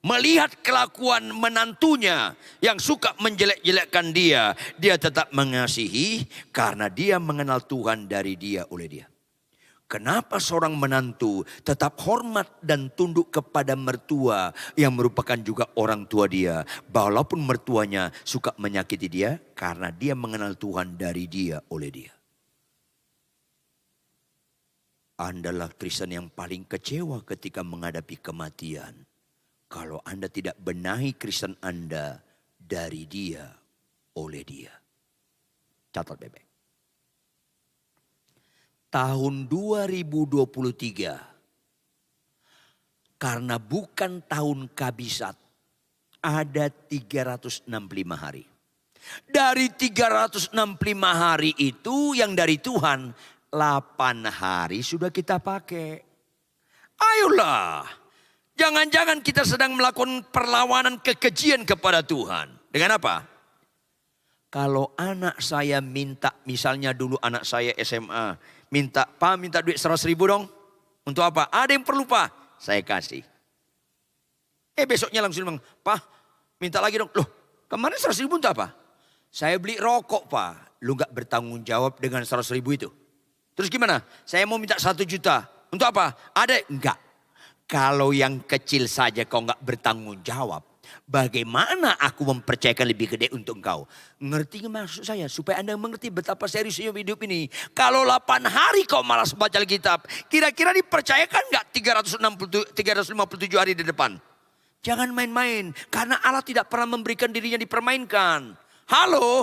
melihat kelakuan menantunya yang suka menjelek-jelekkan dia. Dia tetap mengasihi karena dia mengenal Tuhan dari dia, oleh dia. Kenapa seorang menantu tetap hormat dan tunduk kepada mertua yang merupakan juga orang tua dia. Walaupun mertuanya suka menyakiti dia karena dia mengenal Tuhan dari dia, oleh dia. Andalah Kristen yang paling kecewa ketika menghadapi kematian. Kalau Anda tidak benahi Kristen Anda dari dia, oleh dia. Catat baik-baik. Tahun 2023, karena bukan tahun kabisat, ada 365 hari. Dari 365 hari itu yang dari Tuhan, 8 hari sudah kita pakai. Ayolah, jangan-jangan kita sedang melakukan perlawanan kekejian kepada Tuhan. Dengan apa? Kalau anak saya minta, misalnya dulu anak saya SMA, minta, Pak minta duit 100.000 dong. Untuk apa? Ada yang perlu Pak, saya kasih. Besoknya langsung bilang, Pak minta lagi dong. Loh kemarin 100.000 untuk apa? Saya beli rokok Pak. Lu gak bertanggung jawab dengan 100.000 itu. Terus gimana? Saya mau minta 1 juta. Untuk apa? Ada? Enggak. Kalau yang kecil saja kau gak bertanggung jawab. Bagaimana aku mempercayakan lebih gede untuk engkau? Ngerti gak maksud saya? Supaya Anda mengerti betapa seriusnya hidup ini. Kalau 8 hari kau malas baca Alkitab, kira-kira dipercayakan gak 357 hari di depan? Jangan main-main. Karena Allah tidak pernah memberikan dirinya dipermainkan. Halo?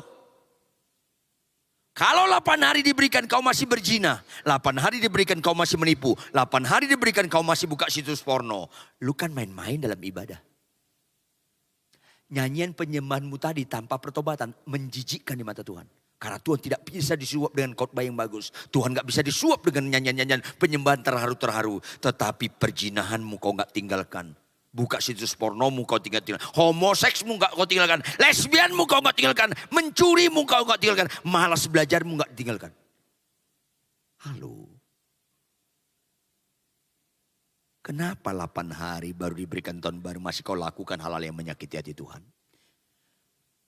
Kalau 8 hari diberikan kau masih berzina. 8 hari diberikan kau masih menipu. 8 hari diberikan kau masih buka situs porno. Lu kan main-main dalam ibadah. Nyanyian penyembahanmu tadi tanpa pertobatan menjijikkan di mata Tuhan. Karena Tuhan tidak bisa disuap dengan khotbah yang bagus. Tuhan gak bisa disuap dengan nyanyian-nyanyian penyembahan terharu-terharu. Tetapi perjinahanmu kau gak tinggalkan. Buka situs pornomu kau tinggalkan. Homoseksmu gak kau tinggalkan. Lesbianmu kau gak tinggalkan. Mencurimu kau gak tinggalkan. Malas belajarmu gak tinggalkan. Halo. Kenapa 8 hari baru diberikan tahun baru masih kau lakukan hal-hal yang menyakiti hati Tuhan?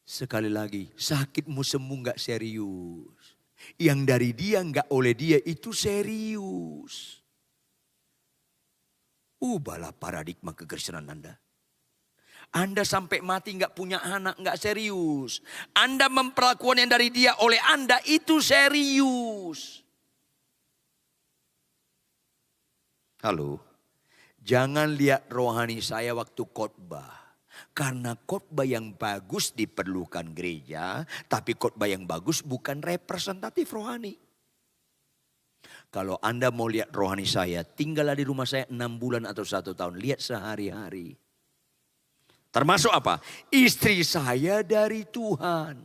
Sekali lagi, sakitmu sembuh gak serius. Yang dari dia gak oleh dia itu serius. Ubahlah paradigma kekristenan Anda. Anda sampai mati gak punya anak, gak serius. Anda memperlakukan yang dari dia oleh Anda itu serius. Halo. Jangan lihat rohani saya waktu khotbah. Karena khotbah yang bagus diperlukan gereja. Tapi khotbah yang bagus bukan representatif rohani. Kalau Anda mau lihat rohani saya, tinggallah di rumah saya 6 bulan atau 1 tahun. Lihat sehari-hari. Termasuk apa? Istri saya dari Tuhan.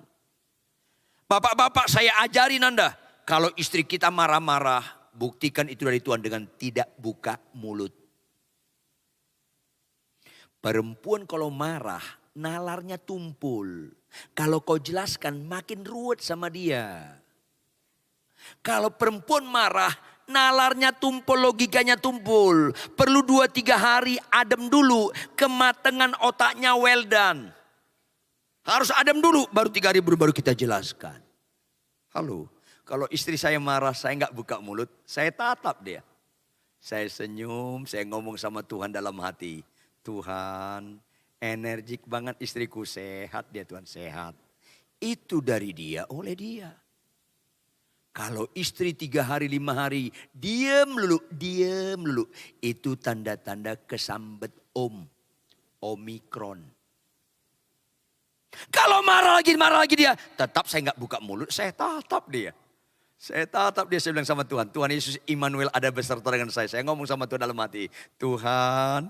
Bapak-bapak saya ajarin Anda. Kalau istri kita marah-marah, buktikan itu dari Tuhan dengan tidak buka mulut. Perempuan kalau marah, nalarnya tumpul. Kalau kau jelaskan makin ruwet sama dia. Kalau perempuan marah, nalarnya tumpul, logikanya tumpul. Perlu 2-3 hari adem dulu, kematangan otaknya well done. Harus adem dulu, baru 3 hari baru kita jelaskan. Halo, kalau istri saya marah, saya nggak buka mulut, saya tatap dia. Saya senyum, saya ngomong sama Tuhan dalam hati. Tuhan, energik banget istriku, sehat dia Tuhan, sehat. Itu dari dia, oleh dia. Kalau istri 3 hari 5 hari diam lulu. Itu tanda-tanda kesambet Omikron. Kalau marah lagi dia. Tetap saya nggak buka mulut, saya tatap dia. Saya bilang sama Tuhan. Tuhan Yesus Immanuel ada beserta dengan saya. Saya ngomong sama Tuhan dalam hati. Tuhan,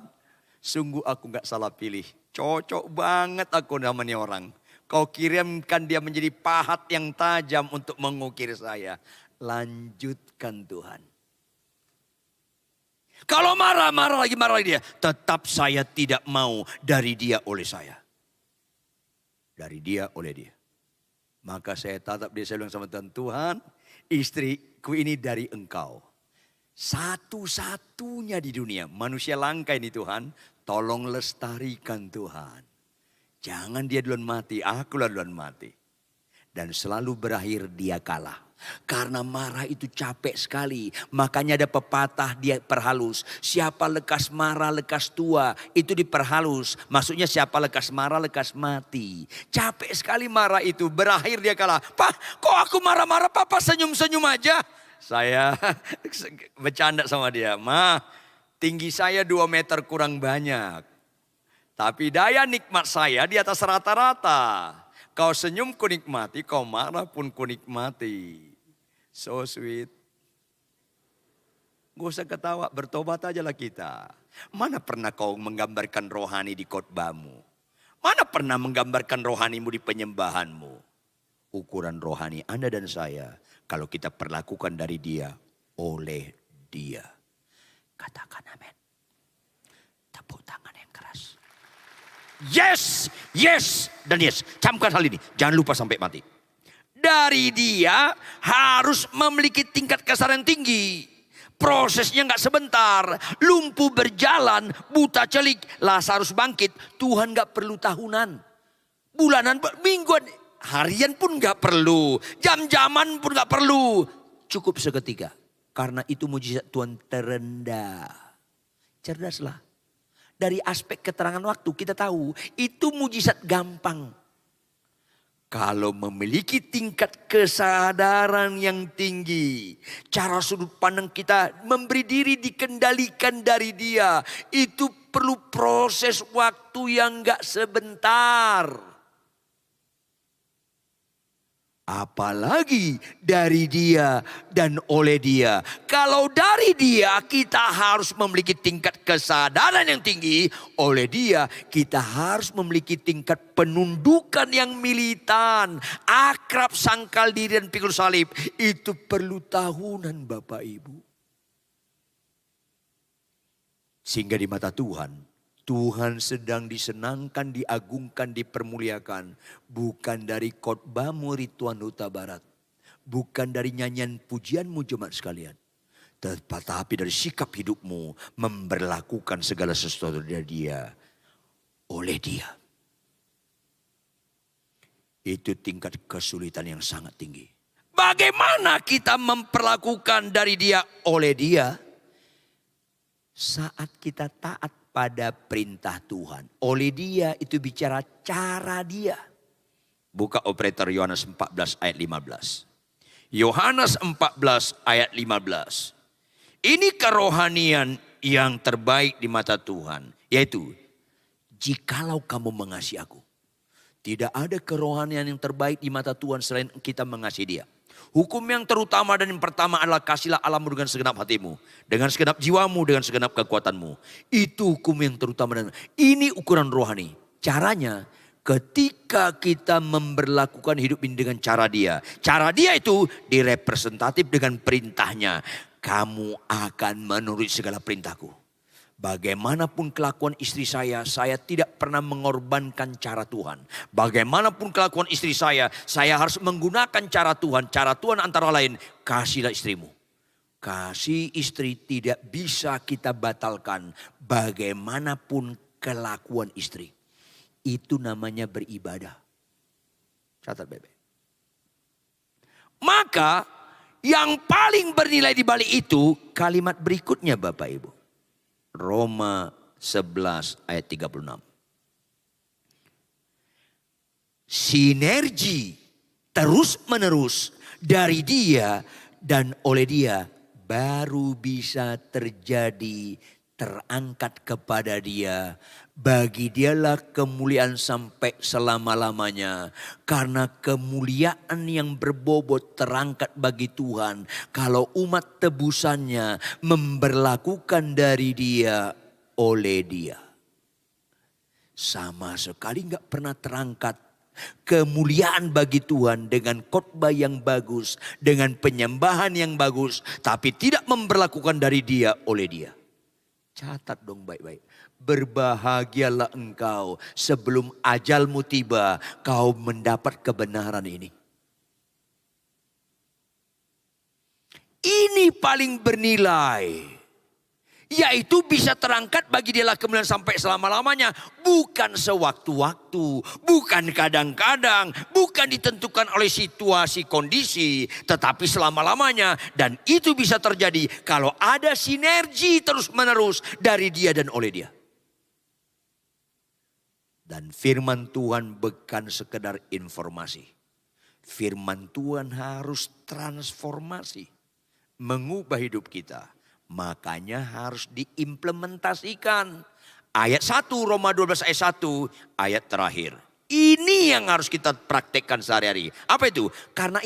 sungguh aku nggak salah pilih. Cocok banget aku namanya orang. Kau kirimkan dia menjadi pahat yang tajam untuk mengukir saya. Lanjutkan Tuhan. Kalau marah lagi dia. Tetap saya tidak mau dari dia oleh saya. Dari dia oleh dia. Maka saya tatap dia, saya bilang sama Tuhan. Tuhan, istriku ini dari Engkau. Satu-satunya di dunia. Manusia langka ini Tuhan. Tolong lestarikan Tuhan. Jangan dia duluan mati, akulah duluan mati. Dan selalu berakhir dia kalah. Karena marah itu capek sekali. Makanya ada pepatah dia perhalus. Siapa lekas marah, lekas tua. Itu diperhalus. Maksudnya siapa lekas marah, lekas mati. Capek sekali marah itu. Berakhir dia kalah. Pak, kok aku marah-marah, Papa senyum-senyum aja. Saya bercanda sama dia. Ma, tinggi saya 2 meter kurang banyak. Tapi daya nikmat saya di atas rata-rata. Kau senyum ku nikmati, kau marah pun ku nikmati. So sweet. Gak usah ketawa, bertobat aja lah kita. Mana pernah kau menggambarkan rohani di khotbahmu? Mana pernah menggambarkan rohanimu di penyembahanmu? Ukuran rohani Anda dan saya, kalau kita perlakukan dari dia, oleh dia. Katakan amin. Tepuk tangan yang keras. Yes, yes, dan yes. Camkan hal ini, jangan lupa sampai mati. Dari dia harus memiliki tingkat kesabaran tinggi. Prosesnya gak sebentar. Lumpuh berjalan, buta celik, Lazarus bangkit. Tuhan gak perlu tahunan. Bulanan, mingguan, harian pun gak perlu. Jam-jaman pun gak perlu. Cukup seketika. Karena itu mujizat Tuhan terendah. Cerdaslah. Dari aspek keterangan waktu kita tahu itu mujizat gampang. Kalau memiliki tingkat kesadaran yang tinggi. Cara sudut pandang kita memberi diri dikendalikan dari dia. Itu perlu proses waktu yang gak sebentar. Apalagi dari dia dan oleh dia. Kalau dari dia kita harus memiliki tingkat kesadaran yang tinggi. Oleh dia kita harus memiliki tingkat penundukan yang militan. Akrab, sangkal diri dan pikul salib. Itu perlu tahunan Bapak Ibu. Sehingga di mata Tuhan. Tuhan sedang disenangkan, diagungkan, dipermuliakan. Bukan dari khotbahmu Rituan Huta Barat. Bukan dari nyanyian pujianmu jemaat sekalian. Tetapi dari sikap hidupmu memberlakukan segala sesuatu dari dia. Oleh dia. Itu tingkat kesulitan yang sangat tinggi. Bagaimana kita memperlakukan dari dia oleh dia? Saat kita taat pada perintah Tuhan. Oleh dia itu bicara cara dia. Buka operator Yohanes 14 ayat 15. Yohanes 14 ayat 15. Ini kerohanian yang terbaik di mata Tuhan. Yaitu, jikalau kamu mengasihi aku. Tidak ada kerohanian yang terbaik di mata Tuhan selain kita mengasihi dia. Hukum yang terutama dan yang pertama adalah kasihlah Allahmu dengan segenap hatimu. Dengan segenap jiwamu, dengan segenap kekuatanmu. Itu hukum yang terutama. Dan ini ukuran rohani. Caranya ketika kita memberlakukan hidup ini dengan cara dia. Cara dia itu direpresentatif dengan perintahnya. kamu akan menuruti segala perintahku. Bagaimanapun kelakuan istri saya tidak pernah mengorbankan cara Tuhan. Bagaimanapun kelakuan istri saya harus menggunakan cara Tuhan. Cara Tuhan antara lain, kasihlah istrimu. Kasih istri tidak bisa kita batalkan bagaimanapun kelakuan istri. Itu namanya beribadah. Catat bebek. Maka yang paling bernilai di balik itu kalimat berikutnya Bapak Ibu. Roma 11 ayat 36. Sinergi terus menerus dari dia dan oleh dia baru bisa terjadi, terangkat kepada dia. Bagi dialah kemuliaan sampai selama-lamanya. Karena kemuliaan yang berbobot terangkat bagi Tuhan. Kalau umat tebusannya memberlakukan dari dia, oleh dia. Sama sekali gak pernah terangkat kemuliaan bagi Tuhan dengan khotbah yang bagus, dengan penyembahan yang bagus, tapi tidak memberlakukan dari dia, oleh dia. Catat dong baik-baik. Berbahagialah engkau sebelum ajalmu tiba, kau mendapat kebenaran ini. Ini paling bernilai. Yaitu bisa terangkat bagi dialah kemuliaan sampai selama-lamanya. Bukan sewaktu-waktu, bukan kadang-kadang, bukan ditentukan oleh situasi kondisi, tetapi selama-lamanya. Dan itu bisa terjadi kalau ada sinergi terus-menerus dari dia dan oleh dia. Dan firman Tuhan bukan sekedar informasi. Firman Tuhan harus transformasi, mengubah hidup kita. Makanya harus diimplementasikan. Ayat 1 Roma 12 ayat 1 ayat terakhir. Ini yang harus kita praktekkan sehari-hari. Apa itu? Karena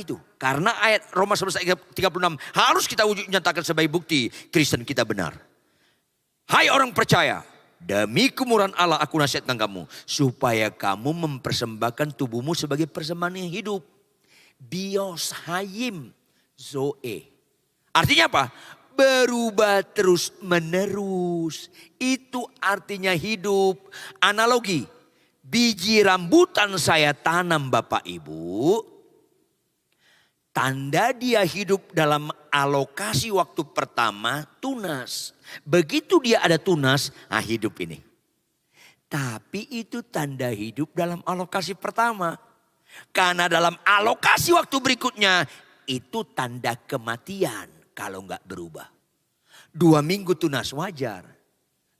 ayat Roma 11 ayat 36 harus kita nyatakan sebagai bukti Kristen kita benar. Hai orang percaya, demi kemurahan Allah aku nasihatkan kamu supaya kamu mempersembahkan tubuhmu sebagai persembahan yang hidup. Bios hayim zoe. Artinya apa? Berubah terus menerus. Itu artinya hidup. Analogi. Biji rambutan saya tanam Bapak Ibu. Tanda dia hidup dalam alokasi waktu pertama tunas. Begitu dia ada tunas, hidup ini. Tapi itu tanda hidup dalam alokasi pertama. Karena dalam alokasi waktu berikutnya itu tanda kematian. Kalau enggak berubah. 2 minggu tunas wajar.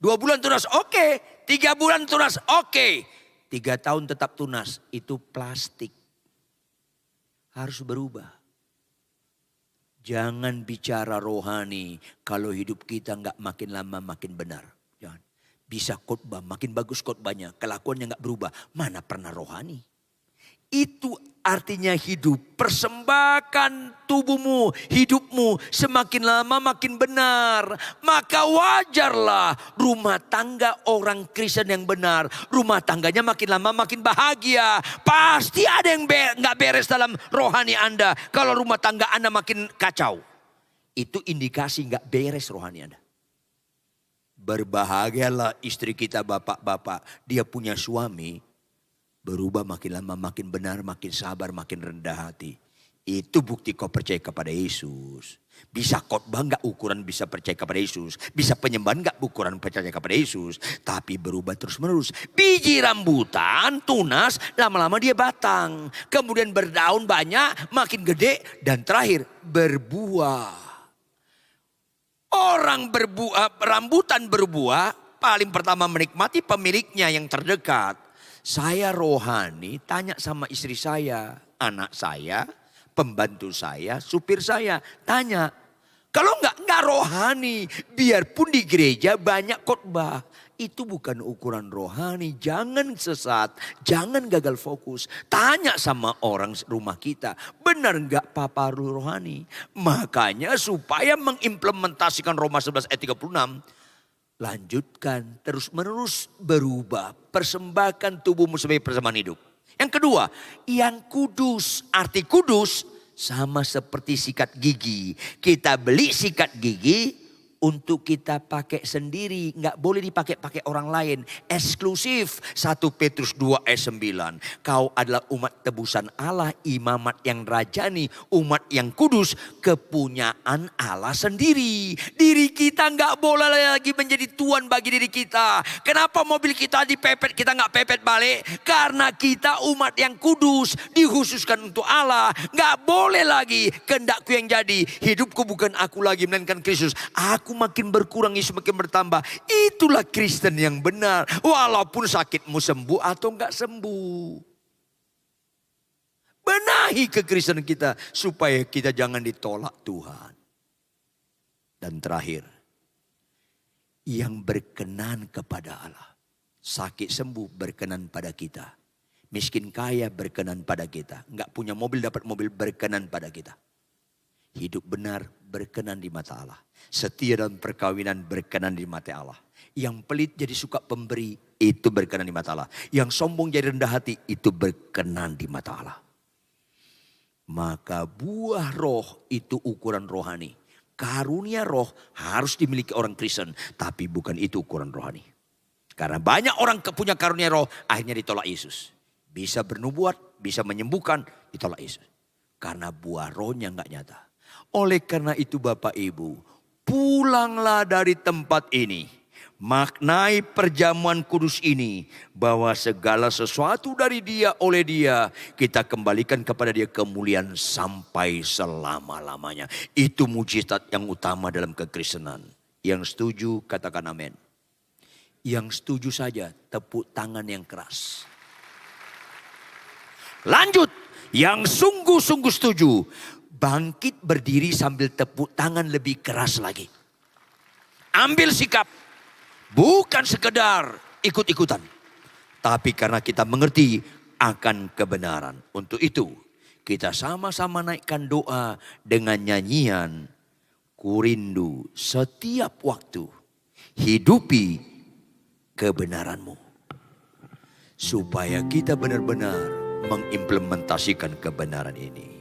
2 bulan tunas oke. 3 bulan tunas oke. 3 tahun tetap tunas. Itu plastik. Harus berubah. Jangan bicara rohani. Kalau hidup kita enggak makin lama makin benar. Jangan. Bisa khotbah. Makin bagus khotbahnya. Kelakuannya enggak berubah. Mana pernah rohani. Itu artinya hidup. Persembahkan tubuhmu, hidupmu semakin lama makin benar. Maka wajarlah rumah tangga orang Kristen yang benar. Rumah tangganya makin lama makin bahagia. Pasti ada yang gak beres dalam rohani Anda. Kalau rumah tangga Anda makin kacau. Itu indikasi gak beres rohani Anda. Berbahagialah istri kita bapak-bapak. Dia punya suami. Berubah makin lama makin benar, makin sabar, makin rendah hati. Itu bukti kau percaya kepada Yesus. Bisa khotbah enggak ukuran bisa percaya kepada Yesus. Bisa penyembahan enggak ukuran percaya kepada Yesus. Tapi berubah terus menerus. Biji rambutan tunas, lama-lama dia batang. Kemudian berdaun banyak, makin gede. Dan terakhir berbuah. Orang rambutan berbuah paling pertama menikmati pemiliknya yang terdekat. Saya rohani, tanya sama istri saya, anak saya, pembantu saya, supir saya. Tanya, kalau enggak rohani, biarpun di gereja banyak khotbah. Itu bukan ukuran rohani, jangan sesat, jangan gagal fokus. Tanya sama orang rumah kita, benar enggak papa rohani? Makanya supaya mengimplementasikan Roma 11 ayat 36, lanjutkan terus menerus berubah. Persembahkan tubuhmu sebagai persembahan hidup. Yang kedua, yang kudus. Arti kudus sama seperti sikat gigi. Kita beli sikat gigi untuk kita pakai sendiri. Nggak boleh dipakai orang lain. Eksklusif. 1 Petrus 2 ayat 9. Kau adalah umat tebusan Allah, imamat yang rajani, umat yang kudus, kepunyaan Allah sendiri. Diri kita nggak boleh lagi menjadi tuan bagi diri kita. Kenapa mobil kita dipepet, kita nggak pepet balik? Karena kita umat yang kudus, dikhususkan untuk Allah. Nggak boleh lagi kehendakku yang jadi. Hidupku bukan aku lagi, melainkan Kristus. Aku makin berkurang, Yesus makin bertambah. Itulah Kristen yang benar. Walaupun sakitmu sembuh atau enggak sembuh. Benahi kekristenan kita supaya kita jangan ditolak Tuhan. Dan terakhir, yang berkenan kepada Allah. Sakit sembuh berkenan pada kita. Miskin kaya berkenan pada kita. Enggak punya mobil dapat mobil berkenan pada kita. Hidup benar berkenan di mata Allah. Setia dalam perkawinan berkenan di mata Allah. Yang pelit jadi suka pemberi, itu berkenan di mata Allah. Yang sombong jadi rendah hati, itu berkenan di mata Allah. Maka buah roh itu ukuran rohani. Karunia roh harus dimiliki orang Kristen. Tapi bukan itu ukuran rohani. Karena banyak orang punya karunia roh, akhirnya ditolak Yesus. Bisa bernubuat, bisa menyembuhkan, ditolak Yesus. Karena buah rohnya enggak nyata. Oleh karena itu Bapak Ibu, pulanglah dari tempat ini. Maknai perjamuan kudus ini, bahwa segala sesuatu dari Dia, oleh Dia, kita kembalikan kepada Dia kemuliaan sampai selama-lamanya. Itu mujizat yang utama dalam kekristenan. Yang setuju katakan amin. Yang setuju saja tepuk tangan yang keras. Lanjut, yang sungguh-sungguh setuju, bangkit berdiri sambil tepuk tangan lebih keras lagi. Ambil sikap. Bukan sekedar ikut-ikutan. Tapi karena kita mengerti akan kebenaran. Untuk itu kita sama-sama naikkan doa dengan nyanyian. Ku rindu setiap waktu hidupi kebenaran-Mu. Supaya kita benar-benar mengimplementasikan kebenaran ini.